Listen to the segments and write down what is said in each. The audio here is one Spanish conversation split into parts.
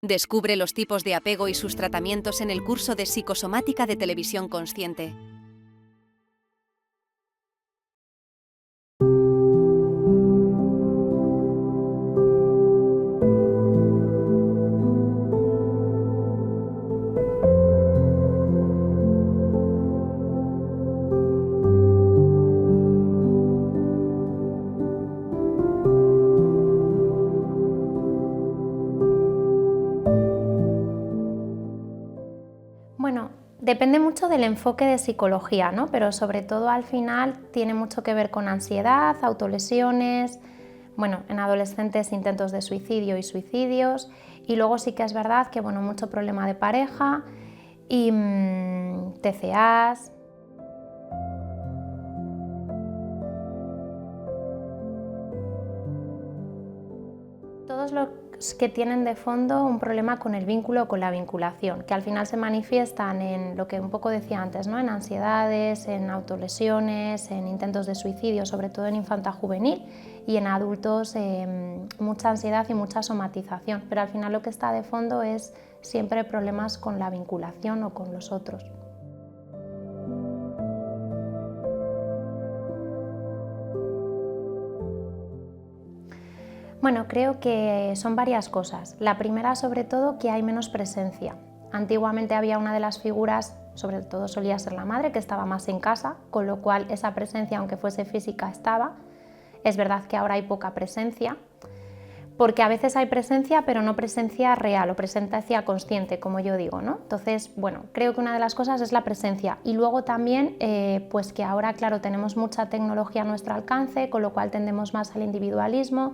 Descubre los tipos de apego y sus tratamientos en el curso de Psicosomática de Televisión Consciente. Bueno, depende mucho del enfoque de psicología, ¿no? Pero sobre todo al final tiene mucho que ver con ansiedad, autolesiones, bueno, en adolescentes intentos de suicidio y suicidios, y luego sí que es verdad que, bueno, mucho problema de pareja y TCAs. Todos los que tienen de fondo un problema con el vínculo o con la vinculación, que al final se manifiestan en lo que un poco decía antes, ¿no? En ansiedades, en autolesiones, en intentos de suicidio, sobre todo en infanto-juvenil, y en adultos mucha ansiedad y mucha somatización, pero al final lo que está de fondo es siempre problemas con la vinculación o con los otros. Bueno, creo que son varias cosas. La primera, sobre todo, que hay menos presencia. Antiguamente había una de las figuras, sobre todo solía ser la madre, que estaba más en casa, con lo cual esa presencia, aunque fuese física, estaba. Es verdad que ahora hay poca presencia, porque a veces hay presencia, pero no presencia real o presencia consciente, como yo digo, ¿no? Entonces, bueno, creo que una de las cosas es la presencia. Y luego también, pues que ahora, claro, tenemos mucha tecnología a nuestro alcance, con lo cual tendemos más al individualismo,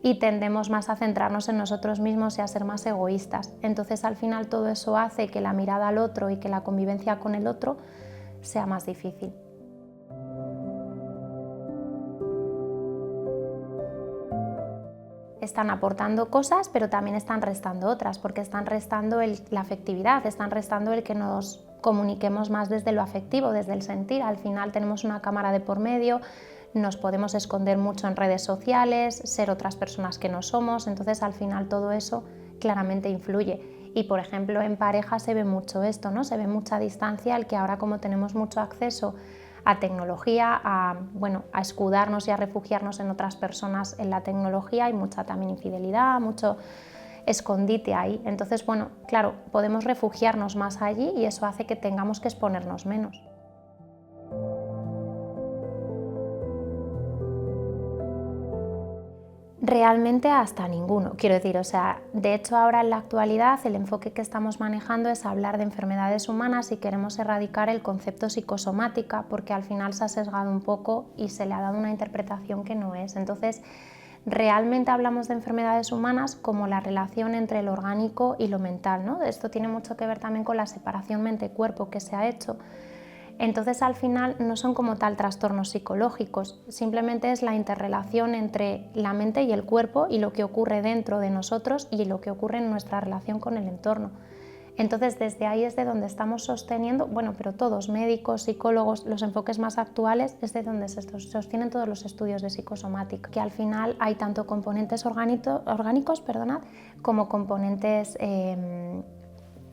y tendemos más a centrarnos en nosotros mismos y a ser más egoístas. Entonces al final todo eso hace que la mirada al otro y que la convivencia con el otro sea más difícil. Están aportando cosas, pero también están restando otras, porque están restando la afectividad, están restando el que nos comuniquemos más desde lo afectivo, desde el sentir. Al final tenemos una cámara de por medio, nos podemos esconder mucho en redes sociales, ser otras personas que no somos, entonces al final todo eso claramente influye. Y por ejemplo en pareja se ve mucho esto, ¿no? Se ve mucha distancia, el que ahora como tenemos mucho acceso a tecnología, bueno, a escudarnos y a refugiarnos en otras personas en la tecnología, hay mucha también infidelidad, mucho escondite ahí. Entonces, bueno, claro, podemos refugiarnos más allí y eso hace que tengamos que exponernos menos. Realmente hasta ninguno, quiero decir, o sea, de hecho ahora en la actualidad el enfoque que estamos manejando es hablar de enfermedades humanas y queremos erradicar el concepto psicosomática porque al final se ha sesgado un poco y se le ha dado una interpretación que no es. Entonces, realmente hablamos de enfermedades humanas como la relación entre lo orgánico y lo mental, ¿no? Esto tiene mucho que ver también con la separación mente-cuerpo que se ha hecho. Entonces al final no son como tal trastornos psicológicos, simplemente es la interrelación entre la mente y el cuerpo y lo que ocurre dentro de nosotros y lo que ocurre en nuestra relación con el entorno. Entonces desde ahí es de donde estamos sosteniendo, bueno, pero todos, médicos, psicólogos, los enfoques más actuales es de donde se sostienen todos los estudios de psicosomática, que al final hay tanto componentes orgánicos, como componentes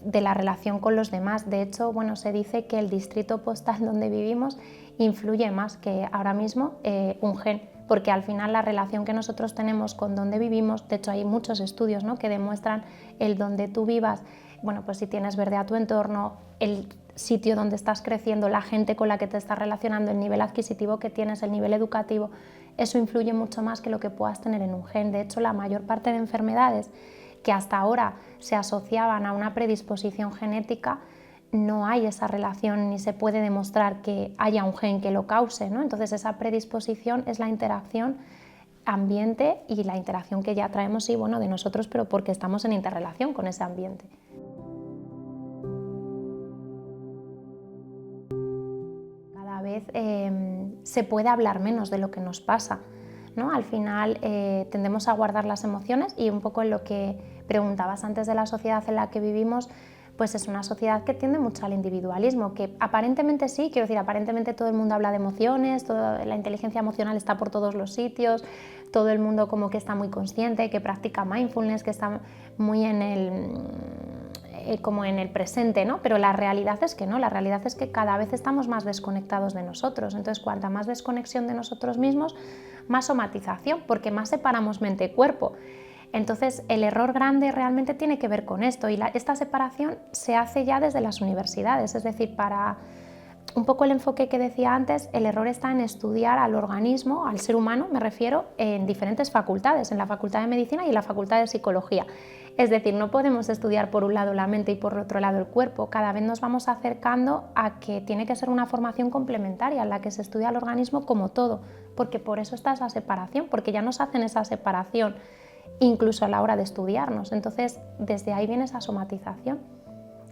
de la relación con los demás. De hecho, bueno, se dice que el distrito postal donde vivimos influye más que ahora mismo un gen, porque al final la relación que nosotros tenemos con donde vivimos, de hecho hay muchos estudios, ¿no?, que demuestran el donde tú vivas, bueno, pues si tienes verde a tu entorno, el sitio donde estás creciendo, la gente con la que te estás relacionando, el nivel adquisitivo que tienes, el nivel educativo, eso influye mucho más que lo que puedas tener en un gen. De hecho, la mayor parte de enfermedades que hasta ahora se asociaban a una predisposición genética, no hay esa relación ni se puede demostrar que haya un gen que lo cause, ¿no? Entonces esa predisposición es la interacción ambiente y la interacción que ya traemos, sí, bueno, de nosotros, pero porque estamos en interrelación con ese ambiente. Cada vez se puede hablar menos de lo que nos pasa, ¿no? Al final tendemos a guardar las emociones y un poco en lo que preguntabas antes de la sociedad en la que vivimos, pues es una sociedad que tiende mucho al individualismo, que aparentemente sí, quiero decir, aparentemente todo el mundo habla de emociones, toda la inteligencia emocional está por todos los sitios, todo el mundo como que está muy consciente, que practica mindfulness, que está muy como en el presente, ¿no? Pero la realidad es que no, la realidad es que cada vez estamos más desconectados de nosotros. Entonces, cuanta más desconexión de nosotros mismos, más somatización, porque más separamos mente y cuerpo. Entonces, el error grande realmente tiene que ver con esto, y esta separación se hace ya desde las universidades, es decir, para un poco el enfoque que decía antes, el error está en estudiar al organismo, al ser humano, me refiero, en diferentes facultades, en la Facultad de Medicina y en la Facultad de Psicología. Es decir, no podemos estudiar por un lado la mente y por otro lado el cuerpo, cada vez nos vamos acercando a que tiene que ser una formación complementaria en la que se estudia al organismo como todo, porque por eso está esa separación, porque ya nos hacen esa separación incluso a la hora de estudiarnos, entonces desde ahí viene esa somatización.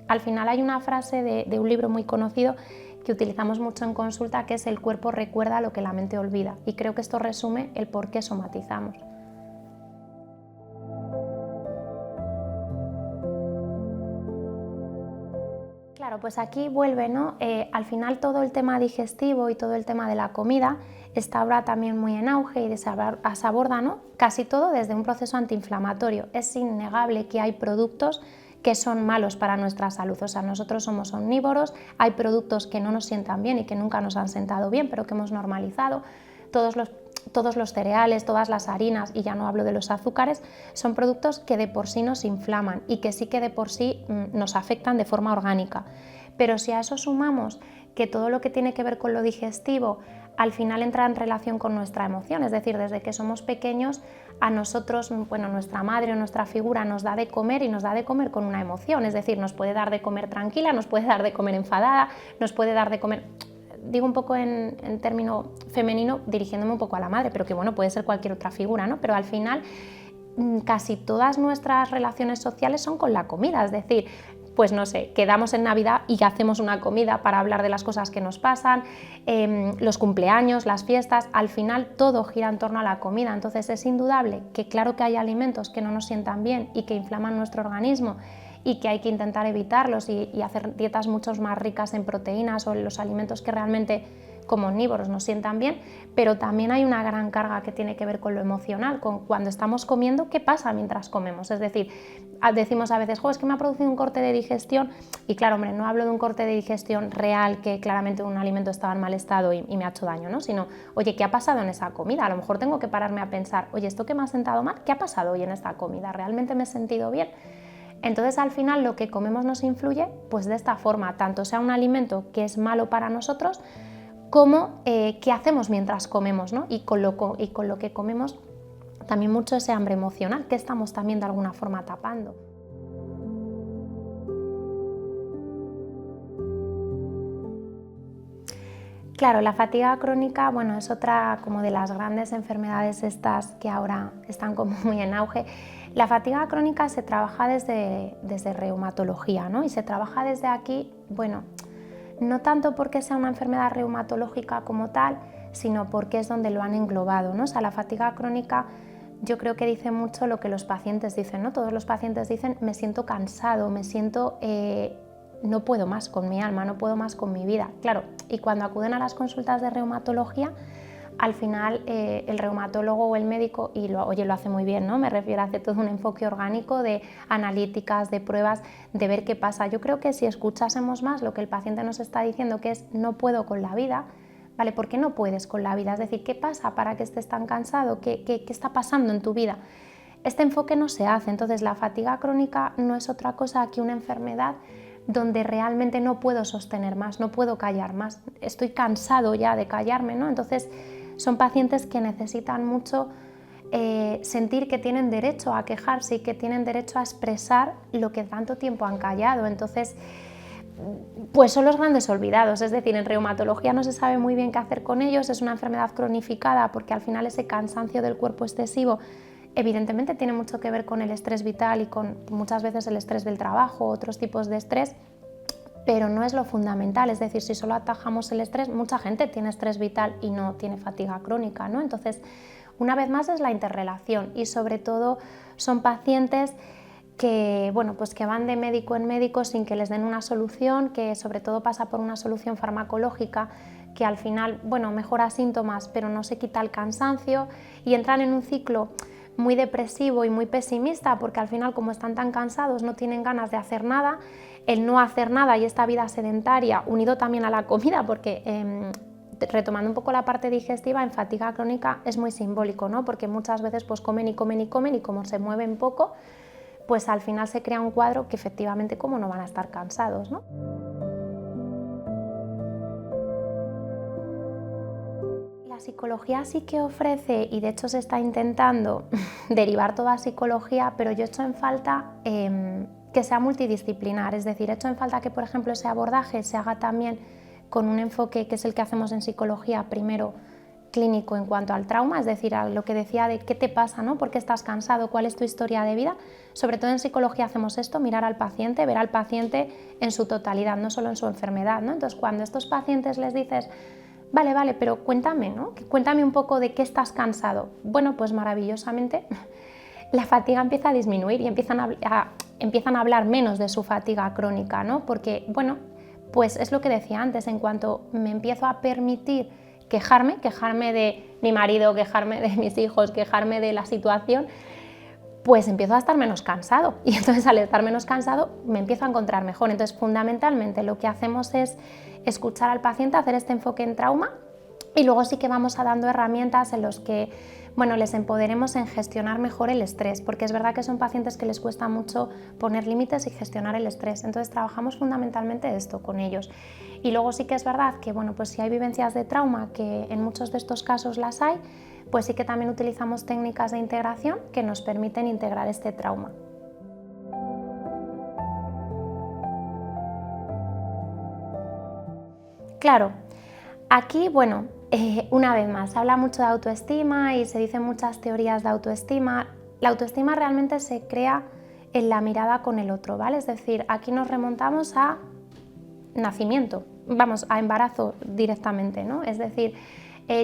Al final hay una frase de un libro muy conocido que utilizamos mucho en consulta, que es: el cuerpo recuerda lo que la mente olvida, y creo que esto resume el por qué somatizamos. Claro, pues aquí vuelve, ¿no? Al final todo el tema digestivo y todo el tema de la comida está ahora también muy en auge y se aborda, ¿no? Casi todo desde un proceso antiinflamatorio. Es innegable que hay productos que son malos para nuestra salud, o sea, nosotros somos omnívoros, hay productos que no nos sientan bien y que nunca nos han sentado bien, pero que hemos normalizado. Todos los cereales, todas las harinas, y ya no hablo de los azúcares, son productos que de por sí nos inflaman y que sí que de por sí nos afectan de forma orgánica. Pero si a eso sumamos que todo lo que tiene que ver con lo digestivo al final entra en relación con nuestra emoción, es decir, desde que somos pequeños a nosotros, bueno, nuestra madre o nuestra figura nos da de comer, y nos da de comer con una emoción, es decir, nos puede dar de comer tranquila, nos puede dar de comer enfadada, nos puede dar de comer, digo un poco en término femenino, dirigiéndome un poco a la madre, pero que bueno, puede ser cualquier otra figura, ¿no? Pero al final casi todas nuestras relaciones sociales son con la comida, es decir, pues no sé, quedamos en Navidad y hacemos una comida para hablar de las cosas que nos pasan, los cumpleaños, las fiestas, al final todo gira en torno a la comida. Entonces es indudable que claro que hay alimentos que no nos sientan bien y que inflaman nuestro organismo y que hay que intentar evitarlos y hacer dietas mucho más ricas en proteínas o en los alimentos que realmente como omnívoros nos sientan bien, pero también hay una gran carga que tiene que ver con lo emocional, con cuando estamos comiendo, qué pasa mientras comemos. Es decir, decimos a veces: es que me ha producido un corte de digestión, y claro, hombre, no hablo de un corte de digestión real, que claramente un alimento estaba en mal estado y me ha hecho daño, ¿no? Sino, oye, ¿qué ha pasado en esa comida? A lo mejor tengo que pararme a pensar: oye, ¿esto que me ha sentado mal? ¿Qué ha pasado hoy en esta comida? ¿Realmente me he sentido bien? Entonces, al final, lo que comemos nos influye pues de esta forma, tanto sea un alimento que es malo para nosotros, como qué hacemos mientras comemos, ¿no? Y con lo que comemos también mucho ese hambre emocional que estamos también de alguna forma tapando. Claro, la fatiga crónica, bueno, es otra como de las grandes enfermedades estas que ahora están como muy en auge. La fatiga crónica se trabaja desde reumatología, ¿no? Y se trabaja desde aquí, bueno, no tanto porque sea una enfermedad reumatológica como tal, sino porque es donde lo han englobado, ¿no? O sea, la fatiga crónica yo creo que dice mucho lo que los pacientes dicen, ¿no? Todos los pacientes dicen: me siento cansado, me siento, no puedo más con mi alma, no puedo más con mi vida. Claro, y cuando acuden a las consultas de reumatología, al final el reumatólogo o el médico, y lo hace muy bien, ¿no? Me refiero, hace todo un enfoque orgánico de analíticas, de pruebas, de ver qué pasa. Yo creo que si escuchásemos más lo que el paciente nos está diciendo, que es: no puedo con la vida, ¿vale? ¿Por qué no puedes con la vida? Es decir, ¿qué pasa para que estés tan cansado? ¿Qué está pasando en tu vida? Este enfoque no se hace. Entonces, la fatiga crónica no es otra cosa que una enfermedad donde realmente no puedo sostener más, no puedo callar más, estoy cansado ya de callarme, ¿no? Entonces, son pacientes que necesitan mucho sentir que tienen derecho a quejarse y que tienen derecho a expresar lo que tanto tiempo han callado. Entonces, pues son los grandes olvidados, es decir, en reumatología no se sabe muy bien qué hacer con ellos, es una enfermedad cronificada porque al final ese cansancio del cuerpo excesivo evidentemente tiene mucho que ver con el estrés vital y con muchas veces el estrés del trabajo, otros tipos de estrés, pero no es lo fundamental. Es decir, si solo atajamos el estrés, mucha gente tiene estrés vital y no tiene fatiga crónica, ¿no? Entonces, una vez más es la interrelación, y sobre todo son pacientes que, bueno, pues que van de médico en médico sin que les den una solución, que sobre todo pasa por una solución farmacológica que al final, bueno, mejora síntomas, pero no se quita el cansancio, y entran en un ciclo muy depresivo y muy pesimista, porque al final, como están tan cansados, no tienen ganas de hacer nada. El no hacer nada y esta vida sedentaria, unido también a la comida, porque retomando un poco la parte digestiva, en fatiga crónica es muy simbólico, ¿no? Porque muchas veces pues comen y comen y comen, y como se mueven poco, pues al final se crea un cuadro que efectivamente como no van a estar cansados, ¿no? La psicología sí que ofrece, y de hecho se está intentando derivar toda psicología, pero yo echo en falta que sea multidisciplinar, es decir, echo en falta que, por ejemplo, ese abordaje se haga también con un enfoque que es el que hacemos en psicología, primero clínico en cuanto al trauma, es decir, a lo que decía de qué te pasa, ¿no? ¿Por qué estás cansado? ¿Cuál es tu historia de vida? Sobre todo en psicología hacemos esto, mirar al paciente, ver al paciente en su totalidad, no solo en su enfermedad, ¿no? Entonces, cuando a estos pacientes les dices, vale, pero cuéntame, ¿no? Cuéntame un poco de qué estás cansado. Bueno, pues maravillosamente la fatiga empieza a disminuir y empiezan a hablar menos de su fatiga crónica, ¿no? Porque, bueno, pues es lo que decía antes, en cuanto me empiezo a permitir quejarme de mi marido, quejarme de mis hijos, quejarme de la situación, pues empiezo a estar menos cansado, y entonces al estar menos cansado me empiezo a encontrar mejor. Entonces, fundamentalmente lo que hacemos es escuchar al paciente, hacer este enfoque en trauma, y luego sí que vamos a dando herramientas en los que, bueno, les empoderemos en gestionar mejor el estrés, porque es verdad que son pacientes que les cuesta mucho poner límites y gestionar el estrés. Entonces trabajamos fundamentalmente esto con ellos. Y luego sí que es verdad que, bueno, pues si hay vivencias de trauma, que en muchos de estos casos las hay, pues sí que también utilizamos técnicas de integración que nos permiten integrar este trauma. Claro, aquí, bueno, una vez más, se habla mucho de autoestima y se dicen muchas teorías de autoestima. La autoestima realmente se crea en la mirada con el otro, ¿vale? Es decir, aquí nos remontamos a nacimiento, vamos, a embarazo directamente, ¿no? Es decir,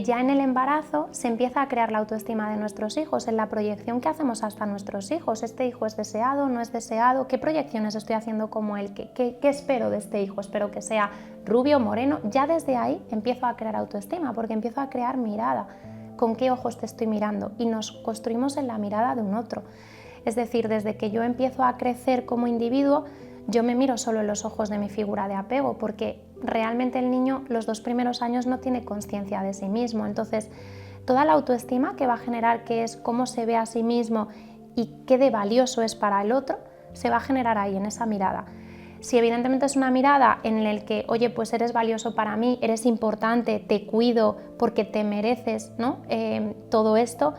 ya en el embarazo se empieza a crear la autoestima de nuestros hijos, en la proyección que hacemos hasta nuestros hijos. ¿Este hijo es deseado, no es deseado? ¿Qué proyecciones estoy haciendo como él? ¿Qué espero de este hijo? Espero que sea rubio, moreno. Ya desde ahí empiezo a crear autoestima, porque empiezo a crear mirada. ¿Con qué ojos te estoy mirando? Y nos construimos en la mirada de un otro. Es decir, desde que yo empiezo a crecer como individuo, yo me miro solo en los ojos de mi figura de apego, porque realmente el niño los 2 primeros años no tiene conciencia de sí mismo. Entonces, toda la autoestima que va a generar, que es cómo se ve a sí mismo y qué de valioso es para el otro, se va a generar ahí, en esa mirada. Si evidentemente es una mirada en la que, oye, pues eres valioso para mí, eres importante, te cuido porque te mereces, ¿no? Todo esto,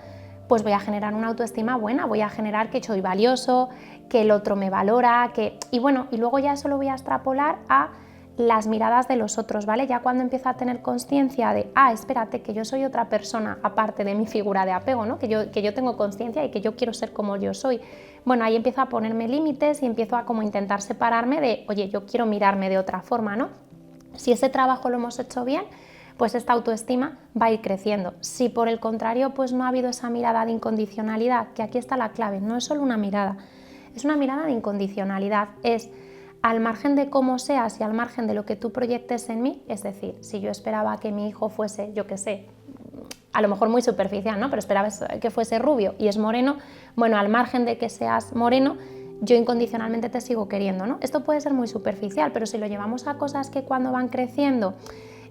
pues voy a generar una autoestima buena, voy a generar que soy valioso, que el otro me valora, y bueno, y luego ya eso lo voy a extrapolar a las miradas de los otros, ¿vale? Ya cuando empiezo a tener conciencia de, espérate, que yo soy otra persona aparte de mi figura de apego, ¿no? Que yo tengo conciencia y que yo quiero ser como yo soy. Bueno, ahí empiezo a ponerme límites y empiezo a como intentar separarme de, oye, yo quiero mirarme de otra forma, ¿no? Si ese trabajo lo hemos hecho bien, pues esta autoestima va a ir creciendo. Si por el contrario, pues no ha habido esa mirada de incondicionalidad, que aquí está la clave, no es solo una mirada, es una mirada de incondicionalidad, es al margen de cómo seas y al margen de lo que tú proyectes en mí. Es decir, si yo esperaba que mi hijo fuese, yo qué sé, a lo mejor muy superficial, ¿no? Pero esperaba que fuese rubio y es moreno, bueno, al margen de que seas moreno, yo incondicionalmente te sigo queriendo, ¿no? Esto puede ser muy superficial, pero si lo llevamos a cosas que cuando van creciendo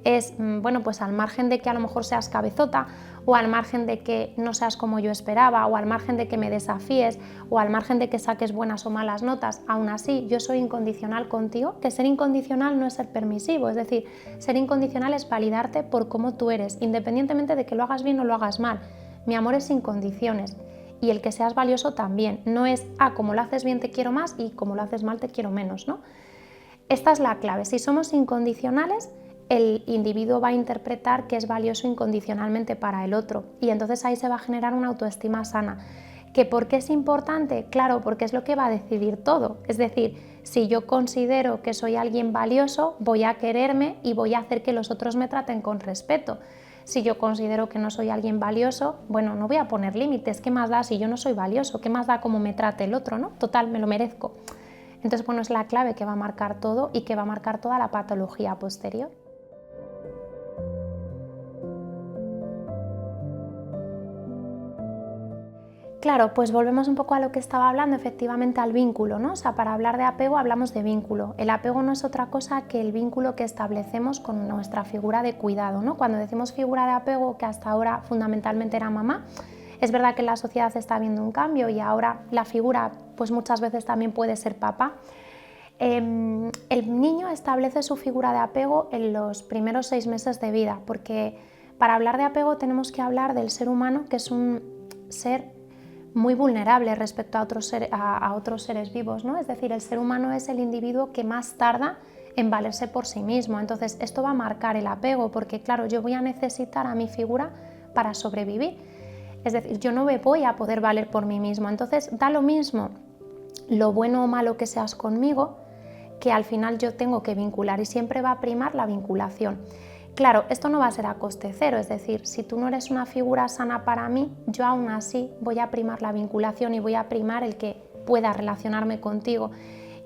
es, bueno, pues al margen de que a lo mejor seas cabezota, o al margen de que no seas como yo esperaba, o al margen de que me desafíes, o al margen de que saques buenas o malas notas, aún así yo soy incondicional contigo, que ser incondicional no es ser permisivo, es decir, ser incondicional es validarte por cómo tú eres, independientemente de que lo hagas bien o lo hagas mal. Mi amor es sin condiciones. Y el que seas valioso también, no es, como lo haces bien te quiero más y como lo haces mal te quiero menos, ¿no? Esta es la clave. Si somos incondicionales, el individuo va a interpretar que es valioso incondicionalmente para el otro, y entonces ahí se va a generar una autoestima sana. ¿Que por qué es importante? Claro, porque es lo que va a decidir todo. Es decir, si yo considero que soy alguien valioso, voy a quererme y voy a hacer que los otros me traten con respeto. Si yo considero que no soy alguien valioso, bueno, no voy a poner límites. ¿Qué más da si yo no soy valioso? ¿Qué más da cómo me trate el otro, ¿no? Total, me lo merezco. Entonces, bueno, es la clave que va a marcar todo y que va a marcar toda la patología posterior. Claro, pues volvemos un poco a lo que estaba hablando, efectivamente al vínculo, ¿no? O sea, para hablar de apego hablamos de vínculo. El apego no es otra cosa que el vínculo que establecemos con nuestra figura de cuidado, ¿no? Cuando decimos figura de apego, que hasta ahora fundamentalmente era mamá, es verdad que en la sociedad está habiendo un cambio y ahora la figura pues muchas veces también puede ser papá. El niño establece su figura de apego en los primeros 6 meses de vida, porque para hablar de apego tenemos que hablar del ser humano, que es un ser muy vulnerable respecto a otros seres vivos, ¿no? Es decir, el ser humano es el individuo que más tarda en valerse por sí mismo. Entonces, esto va a marcar el apego, porque claro, yo voy a necesitar a mi figura para sobrevivir. Es decir, yo no me voy a poder valer por mí mismo. Entonces, da lo mismo lo bueno o malo que seas conmigo, que al final yo tengo que vincular y siempre va a primar la vinculación. Claro, esto no va a ser a coste cero, es decir, si tú no eres una figura sana para mí, yo aún así voy a primar la vinculación y voy a primar el que pueda relacionarme contigo.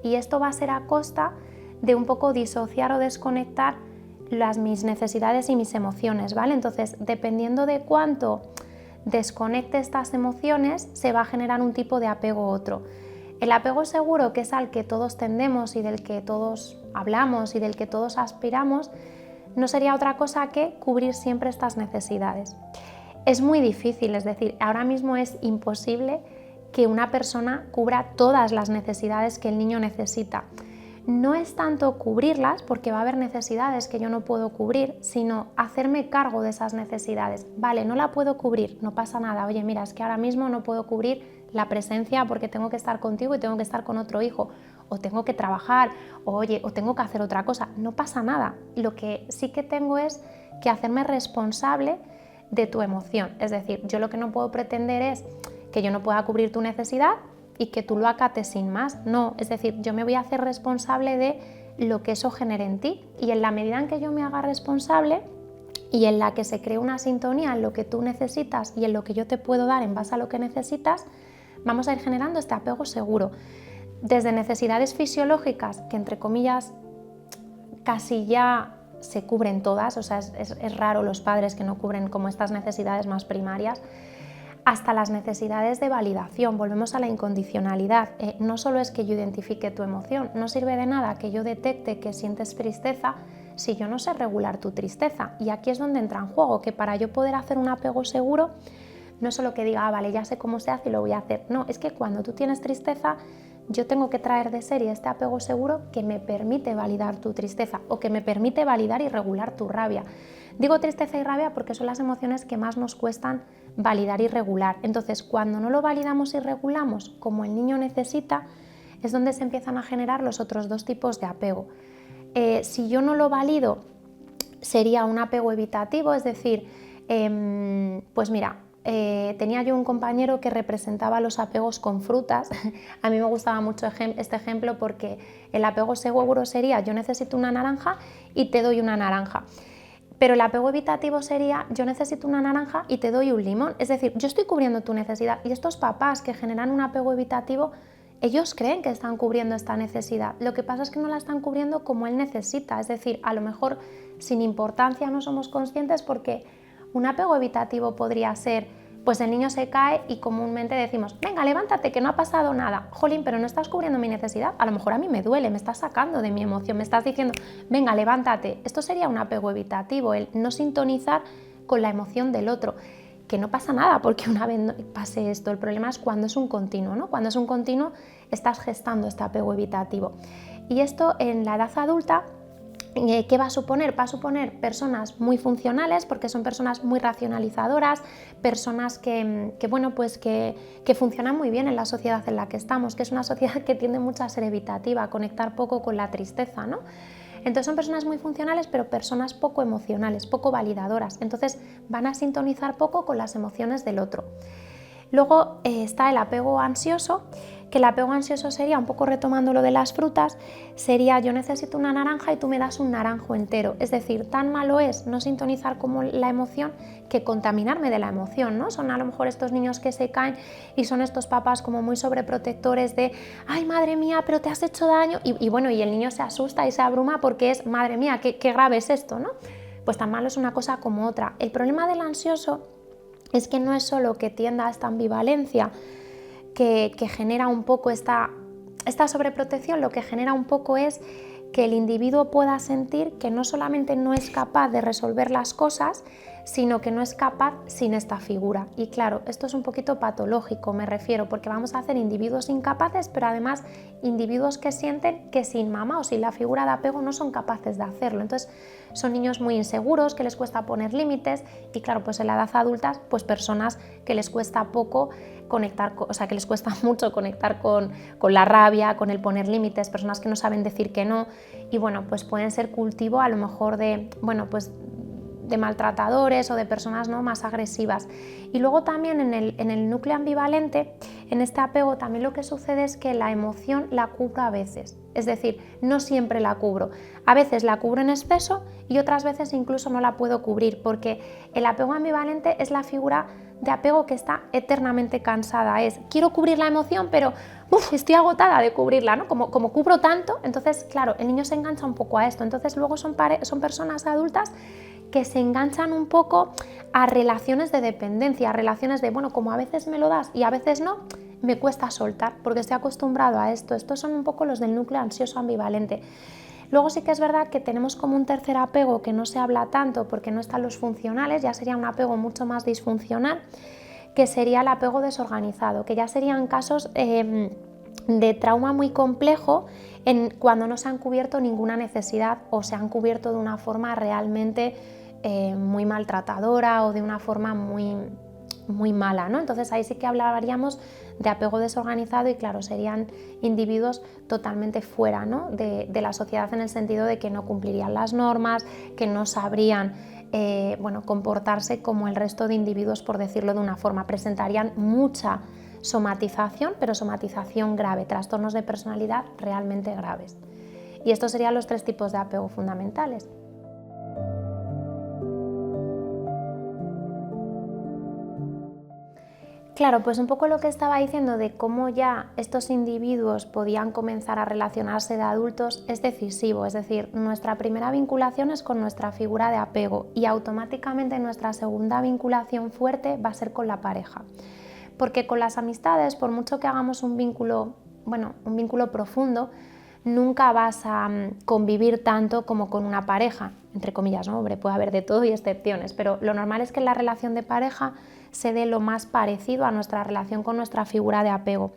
Y esto va a ser a costa de un poco disociar o desconectar mis necesidades y mis emociones, ¿vale? Entonces, dependiendo de cuánto desconecte estas emociones, se va a generar un tipo de apego u otro. El apego seguro, que es al que todos tendemos y del que todos hablamos y del que todos aspiramos, no sería otra cosa que cubrir siempre estas necesidades. Es muy difícil, es decir, ahora mismo es imposible que una persona cubra todas las necesidades que el niño necesita. No es tanto cubrirlas, porque va a haber necesidades que yo no puedo cubrir, sino hacerme cargo de esas necesidades. Vale, no la puedo cubrir, no pasa nada. Oye, mira, es que ahora mismo no puedo cubrir la presencia porque tengo que estar contigo y tengo que estar con otro hijo, o tengo que trabajar, o tengo que hacer otra cosa. No pasa nada. Lo que sí que tengo es que hacerme responsable de tu emoción. Es decir, yo lo que no puedo pretender es que yo no pueda cubrir tu necesidad y que tú lo acates sin más. No, es decir, yo me voy a hacer responsable de lo que eso genere en ti, y en la medida en que yo me haga responsable y en la que se cree una sintonía en lo que tú necesitas y en lo que yo te puedo dar en base a lo que necesitas, vamos a ir generando este apego seguro. Desde necesidades fisiológicas, que entre comillas casi ya se cubren todas, o sea, es raro los padres que no cubren como estas necesidades más primarias, hasta las necesidades de validación. Volvemos a la incondicionalidad. No solo es que yo identifique tu emoción, no sirve de nada que yo detecte que sientes tristeza si yo no sé regular tu tristeza. Y aquí es donde entra en juego, que para yo poder hacer un apego seguro, no es solo que diga, vale, ya sé cómo se hace y lo voy a hacer. No, es que cuando tú tienes tristeza, yo tengo que traer de serie este apego seguro que me permite validar tu tristeza o que me permite validar y regular tu rabia. Digo tristeza y rabia porque son las emociones que más nos cuestan validar y regular. Entonces, cuando no lo validamos y regulamos como el niño necesita, es donde se empiezan a generar los otros dos tipos de apego. Si yo no lo valido, sería un apego evitativo, es decir, pues mira, tenía yo un compañero que representaba los apegos con frutas. A mí me gustaba mucho este ejemplo porque el apego seguro sería yo necesito una naranja y te doy una naranja. Pero el apego evitativo sería yo necesito una naranja y te doy un limón. Es decir, yo estoy cubriendo tu necesidad, y estos papás que generan un apego evitativo, ellos creen que están cubriendo esta necesidad. Lo que pasa es que no la están cubriendo como él necesita. Es decir, a lo mejor sin importancia no somos conscientes, porque un apego evitativo podría ser, pues el niño se cae y comúnmente decimos, venga, levántate, que no ha pasado nada. Jolín, pero no estás cubriendo mi necesidad. A lo mejor a mí me duele, me estás sacando de mi emoción, me estás diciendo, venga, levántate. Esto sería un apego evitativo, el no sintonizar con la emoción del otro. Que no pasa nada porque una vez pase esto. El problema es cuando es un continuo, ¿no? Cuando es un continuo estás gestando este apego evitativo. Y esto en la edad adulta, ¿qué va a suponer? Va a suponer personas muy funcionales, porque son personas muy racionalizadoras, personas que funcionan muy bien en la sociedad en la que estamos, que es una sociedad que tiende mucho a ser evitativa, a conectar poco con la tristeza, ¿no? Entonces son personas muy funcionales, pero personas poco emocionales, poco validadoras. Entonces van a sintonizar poco con las emociones del otro. Luego está el apego ansioso, que el apego ansioso sería, un poco retomando lo de las frutas, sería yo necesito una naranja y tú me das un naranjo entero. Es decir, tan malo es no sintonizar como la emoción que contaminarme de la emoción, ¿no? Son a lo mejor estos niños que se caen y son estos papás como muy sobreprotectores de ay, madre mía, pero te has hecho daño, y el niño se asusta y se abruma porque es madre mía, qué grave es esto, ¿no? Pues tan malo es una cosa como otra. El problema del ansioso es que no es solo que tienda a esta ambivalencia que genera un poco esta sobreprotección, lo que genera un poco es que el individuo pueda sentir que no solamente no es capaz de resolver las cosas, sino que no es capaz sin esta figura. Y claro, esto es un poquito patológico, me refiero, porque vamos a hacer individuos incapaces, pero además individuos que sienten que sin mamá o sin la figura de apego no son capaces de hacerlo. Entonces son niños muy inseguros, que les cuesta poner límites, y claro, pues en la edad adulta, pues personas que les cuesta poco conectar, o sea, que les cuesta mucho conectar con la rabia, con el poner límites, personas que no saben decir que no, y bueno, pues pueden ser cultivo a lo mejor de, bueno, pues de maltratadores o de personas, ¿no?, más agresivas. Y luego también en el núcleo ambivalente, en este apego, también lo que sucede es que la emoción la cubro a veces, es decir, no siempre la cubro, a veces la cubro en exceso y otras veces incluso no la puedo cubrir, porque el apego ambivalente es la figura de apego que está eternamente cansada, es quiero cubrir la emoción, pero estoy agotada de cubrirla, ¿no? Como cubro tanto, entonces claro, el niño se engancha un poco a esto, entonces luego son personas adultas que se enganchan un poco a relaciones de dependencia, a relaciones de, bueno, como a veces me lo das y a veces no, me cuesta soltar porque estoy acostumbrado a esto. Estos son un poco los del núcleo ansioso ambivalente. Luego sí que es verdad que tenemos como un tercer apego que no se habla tanto porque no están los funcionales, ya sería un apego mucho más disfuncional, que sería el apego desorganizado, que ya serían casos de trauma muy complejo cuando no se han cubierto ninguna necesidad o se han cubierto de una forma realmente muy maltratadora o de una forma muy mala, ¿no? Entonces ahí sí que hablaríamos de apego desorganizado y claro, serían individuos totalmente fuera, ¿no?, de la sociedad, en el sentido de que no cumplirían las normas, que no sabrían bueno, comportarse como el resto de individuos, por decirlo de una forma, presentarían mucha somatización, pero somatización grave, trastornos de personalidad realmente graves. Y estos serían los 3 tipos de apego fundamentales. Claro, pues un poco lo que estaba diciendo de cómo ya estos individuos podían comenzar a relacionarse de adultos es decisivo, es decir, nuestra primera vinculación es con nuestra figura de apego y automáticamente nuestra segunda vinculación fuerte va a ser con la pareja. Porque con las amistades, por mucho que hagamos un vínculo profundo, nunca vas a convivir tanto como con una pareja, entre comillas, ¿no? Hombre, puede haber de todo y excepciones, pero lo normal es que en la relación de pareja se dé lo más parecido a nuestra relación con nuestra figura de apego.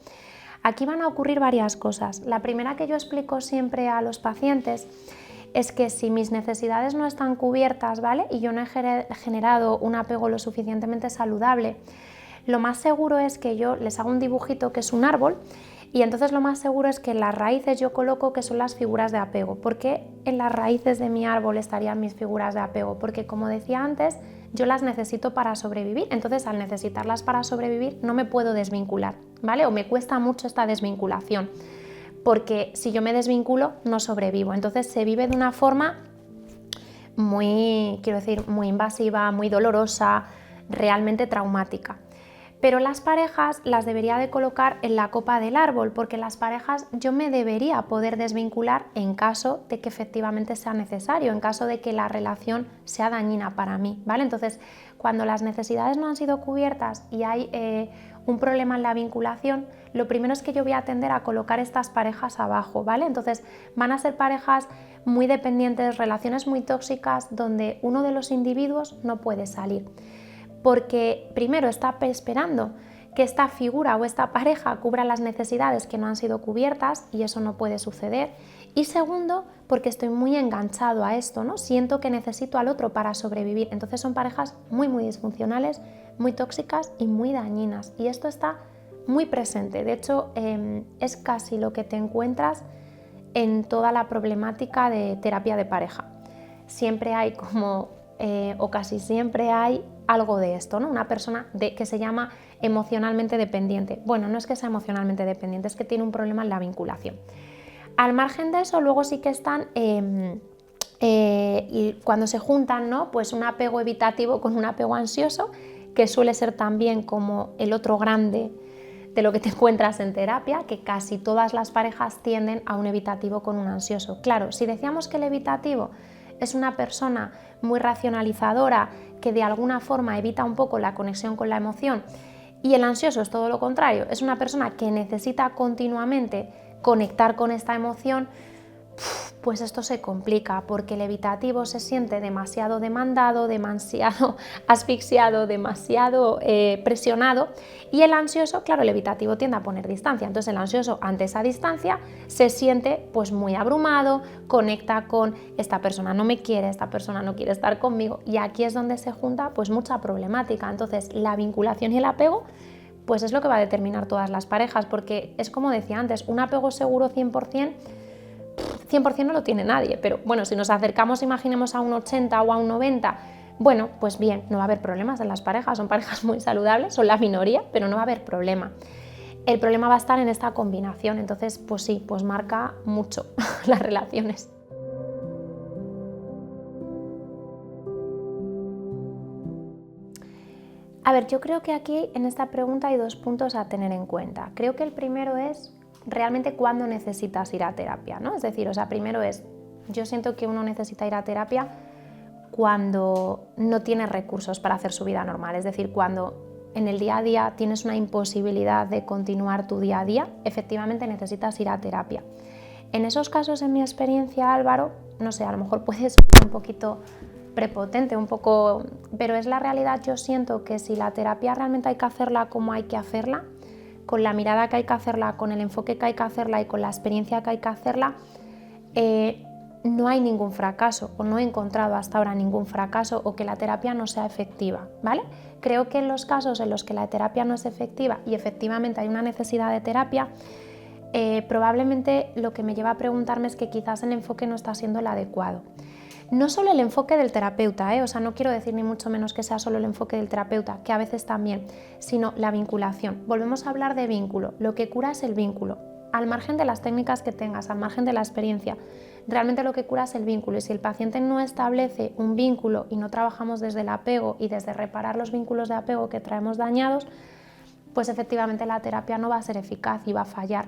Aquí van a ocurrir varias cosas. La primera que yo explico siempre a los pacientes es que si mis necesidades no están cubiertas, ¿vale?, y yo no he generado un apego lo suficientemente saludable, lo más seguro es que yo les hago un dibujito que es un árbol y entonces lo más seguro es que en las raíces yo coloco que son las figuras de apego. ¿Por qué en las raíces de mi árbol estarían mis figuras de apego? Porque, como decía antes, yo las necesito para sobrevivir, entonces al necesitarlas para sobrevivir no me puedo desvincular, ¿vale? O me cuesta mucho esta desvinculación, porque si yo me desvinculo no sobrevivo, entonces se vive de una forma muy invasiva, muy dolorosa, realmente traumática. Pero las parejas las debería de colocar en la copa del árbol, porque las parejas yo me debería poder desvincular en caso de que efectivamente sea necesario, en caso de que la relación sea dañina para mí, ¿vale? Entonces, cuando las necesidades no han sido cubiertas y hay un problema en la vinculación, lo primero es que yo voy a tender a colocar estas parejas abajo, ¿vale? Entonces, van a ser parejas muy dependientes, relaciones muy tóxicas, donde uno de los individuos no puede salir. Porque primero está esperando que esta figura o esta pareja cubra las necesidades que no han sido cubiertas y eso no puede suceder. Y segundo, porque estoy muy enganchado a esto, ¿no? Siento que necesito al otro para sobrevivir. Entonces son parejas muy disfuncionales, muy tóxicas y muy dañinas. Y esto está muy presente. De hecho, es casi lo que te encuentras en toda la problemática de terapia de pareja. Siempre hay o casi siempre hay algo de esto, ¿no? Una persona que se llama emocionalmente dependiente. Bueno, no es que sea emocionalmente dependiente, es que tiene un problema en la vinculación. Al margen de eso, luego sí que están, y cuando se juntan, ¿no?, pues un apego evitativo con un apego ansioso, que suele ser también como el otro grande de lo que te encuentras en terapia, que casi todas las parejas tienden a un evitativo con un ansioso. Claro, si decíamos que el evitativo es una persona muy racionalizadora que de alguna forma evita un poco la conexión con la emoción, y el ansioso es todo lo contrario, es una persona que necesita continuamente conectar con esta emoción, pues esto se complica porque el evitativo se siente demasiado demandado, demasiado asfixiado, demasiado presionado, y el ansioso, claro, el evitativo tiende a poner distancia, entonces el ansioso ante esa distancia se siente pues muy abrumado, conecta con esta persona no me quiere, esta persona no quiere estar conmigo, y aquí es donde se junta pues mucha problemática. Entonces la vinculación y el apego pues es lo que va a determinar todas las parejas, porque es como decía antes, un apego seguro 100% no lo tiene nadie, pero bueno, si nos acercamos, imaginemos a un 80 o a un 90, bueno, pues bien, no va a haber problemas en las parejas, son parejas muy saludables, son la minoría, pero no va a haber problema. El problema va a estar en esta combinación, entonces pues sí, pues marca mucho las relaciones. A ver, yo creo que aquí en esta pregunta hay dos puntos a tener en cuenta. Creo que el primero es realmente cuándo necesitas ir a terapia, ¿no? Es decir, primero es, yo siento que uno necesita ir a terapia cuando no tiene recursos para hacer su vida normal, es decir, cuando en el día a día tienes una imposibilidad de continuar tu día a día, efectivamente necesitas ir a terapia. En esos casos, en mi experiencia, Álvaro, no sé, a lo mejor puede ser un poquito prepotente, un poco, pero es la realidad. Yo siento que si la terapia realmente hay que hacerla como hay que hacerla, con la mirada que hay que hacerla, con el enfoque que hay que hacerla y con la experiencia que hay que hacerla, no hay ningún fracaso, o no he encontrado hasta ahora ningún fracaso o que la terapia no sea efectiva, ¿vale? Creo que en los casos en los que la terapia no es efectiva y efectivamente hay una necesidad de terapia, probablemente lo que me lleva a preguntarme es que quizás el enfoque no está siendo el adecuado. No solo el enfoque del terapeuta, no quiero decir ni mucho menos que sea solo el enfoque del terapeuta, que a veces también, sino la vinculación. Volvemos a hablar de vínculo, lo que cura es el vínculo, al margen de las técnicas que tengas, al margen de la experiencia, realmente lo que cura es el vínculo, y si el paciente no establece un vínculo y no trabajamos desde el apego y desde reparar los vínculos de apego que traemos dañados, pues efectivamente la terapia no va a ser eficaz y va a fallar.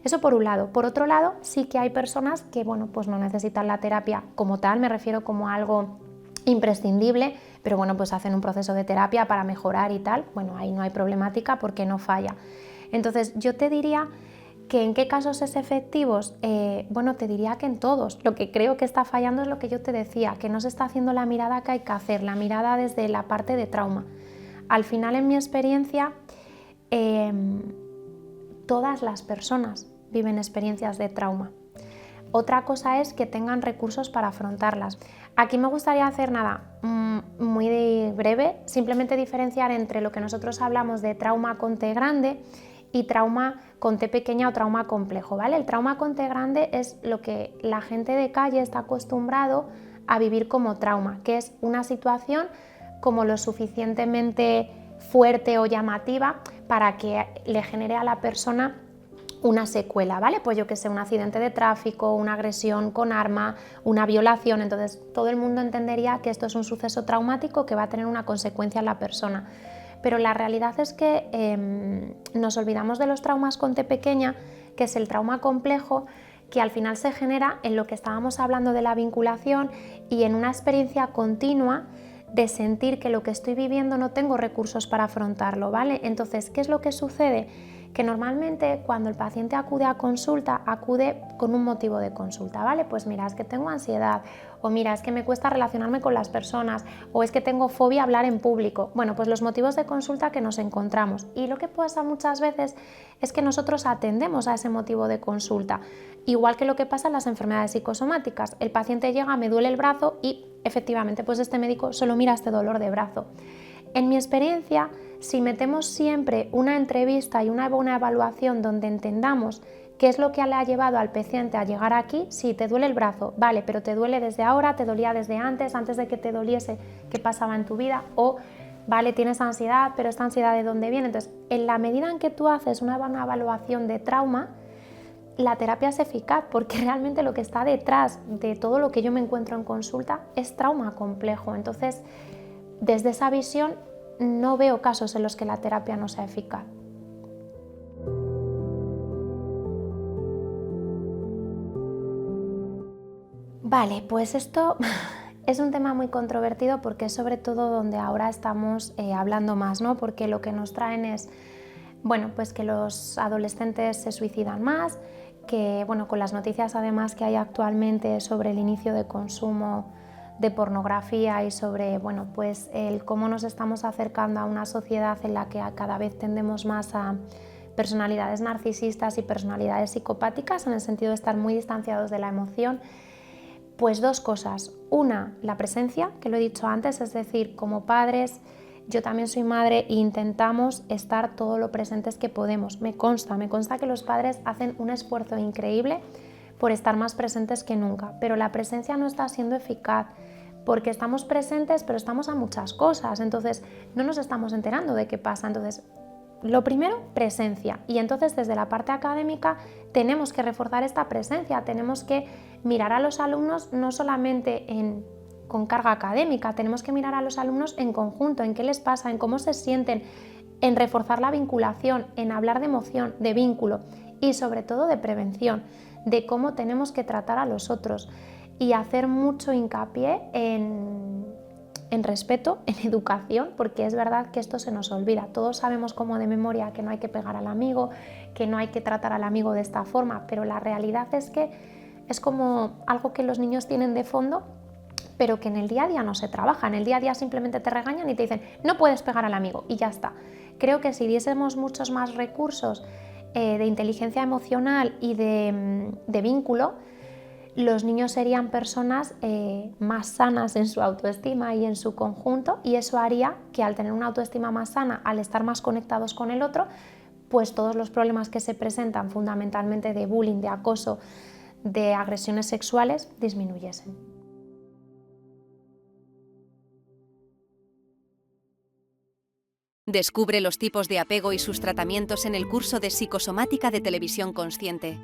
Eso por un lado. Por otro lado, sí que hay personas que pues no necesitan la terapia como tal, me refiero como algo imprescindible, pero pues hacen un proceso de terapia para mejorar y tal. Bueno, ahí no hay problemática porque no falla. Entonces, yo te diría que en qué casos es efectivo, te diría que en todos. Lo que creo que está fallando es lo que yo te decía, que no se está haciendo la mirada que hay que hacer, la mirada desde la parte de trauma. Al final, en mi experiencia, todas las personas viven experiencias de trauma. Otra cosa es que tengan recursos para afrontarlas. Aquí me gustaría hacer muy breve, simplemente diferenciar entre lo que nosotros hablamos de trauma con T grande y trauma con T pequeña o trauma complejo, ¿vale? El trauma con T grande es lo que la gente de calle está acostumbrado a vivir como trauma, que es una situación como lo suficientemente fuerte o llamativa para que le genere a la persona una secuela, ¿vale? Pues yo que sé, un accidente de tráfico, una agresión con arma, una violación. Entonces todo el mundo entendería que esto es un suceso traumático que va a tener una consecuencia en la persona. Pero la realidad es que nos olvidamos de los traumas con T pequeña, que es el trauma complejo, que al final se genera en lo que estábamos hablando de la vinculación y en una experiencia continua de sentir que lo que estoy viviendo no tengo recursos para afrontarlo, ¿vale? Entonces, ¿qué es lo que sucede? Que normalmente cuando el paciente acude a consulta, acude con un motivo de consulta, ¿vale? Pues mira, es que tengo ansiedad, o mira, es que me cuesta relacionarme con las personas, o es que tengo fobia a hablar en público. Bueno, pues los motivos de consulta que nos encontramos. Y lo que pasa muchas veces es que nosotros atendemos a ese motivo de consulta, igual que lo que pasa en las enfermedades psicosomáticas. El paciente llega, me duele el brazo y efectivamente pues este médico solo mira este dolor de brazo. En mi experiencia, si metemos siempre una entrevista y una buena evaluación donde entendamos qué es lo que le ha llevado al paciente a llegar aquí, si te duele el brazo, vale, pero te duele desde ahora, te dolía desde antes de que te doliese, ¿qué pasaba en tu vida? O vale, tienes ansiedad, pero esta ansiedad ¿de dónde viene? Entonces, en la medida en que tú haces una buena evaluación de trauma, la terapia es eficaz porque realmente lo que está detrás de todo lo que yo me encuentro en consulta es trauma complejo. Entonces, desde esa visión no veo casos en los que la terapia no sea eficaz. Vale, pues esto es un tema muy controvertido porque es sobre todo donde ahora estamos hablando más, ¿no? Porque lo que nos traen es, bueno, pues que los adolescentes se suicidan más, que, bueno, con las noticias además que hay actualmente sobre el inicio de consumo de pornografía y sobre, bueno, pues el cómo nos estamos acercando a una sociedad en la que cada vez tendemos más a personalidades narcisistas y personalidades psicopáticas en el sentido de estar muy distanciados de la emoción. Pues dos cosas. Una, la presencia, que lo he dicho antes, es decir, como padres, yo también soy madre e intentamos estar todo lo presentes que podemos. Me consta que los padres hacen un esfuerzo increíble por estar más presentes que nunca, pero la presencia no está siendo eficaz porque estamos presentes, pero estamos a muchas cosas, entonces no nos estamos enterando de qué pasa. Entonces, lo primero, presencia. Y entonces desde la parte académica tenemos que reforzar esta presencia, tenemos que mirar a los alumnos no solamente con carga académica, tenemos que mirar a los alumnos en conjunto, en qué les pasa, en cómo se sienten, en reforzar la vinculación, en hablar de emoción, de vínculo y sobre todo de prevención, de cómo tenemos que tratar a los otros y hacer mucho hincapié en respeto, en educación, porque es verdad que esto se nos olvida. Todos sabemos como de memoria que no hay que pegar al amigo, que no hay que tratar al amigo de esta forma, pero la realidad es que es como algo que los niños tienen de fondo, pero que en el día a día no se trabaja. En el día a día simplemente te regañan y te dicen no puedes pegar al amigo y ya está. Creo que si diésemos muchos más recursos de inteligencia emocional y de vínculo, los niños serían personas más sanas en su autoestima y en su conjunto, y eso haría que al tener una autoestima más sana, al estar más conectados con el otro, pues todos los problemas que se presentan fundamentalmente de bullying, de acoso, de agresiones sexuales disminuyesen. Descubre los tipos de apego y sus tratamientos en el curso de Psicosomática de Televisión Consciente.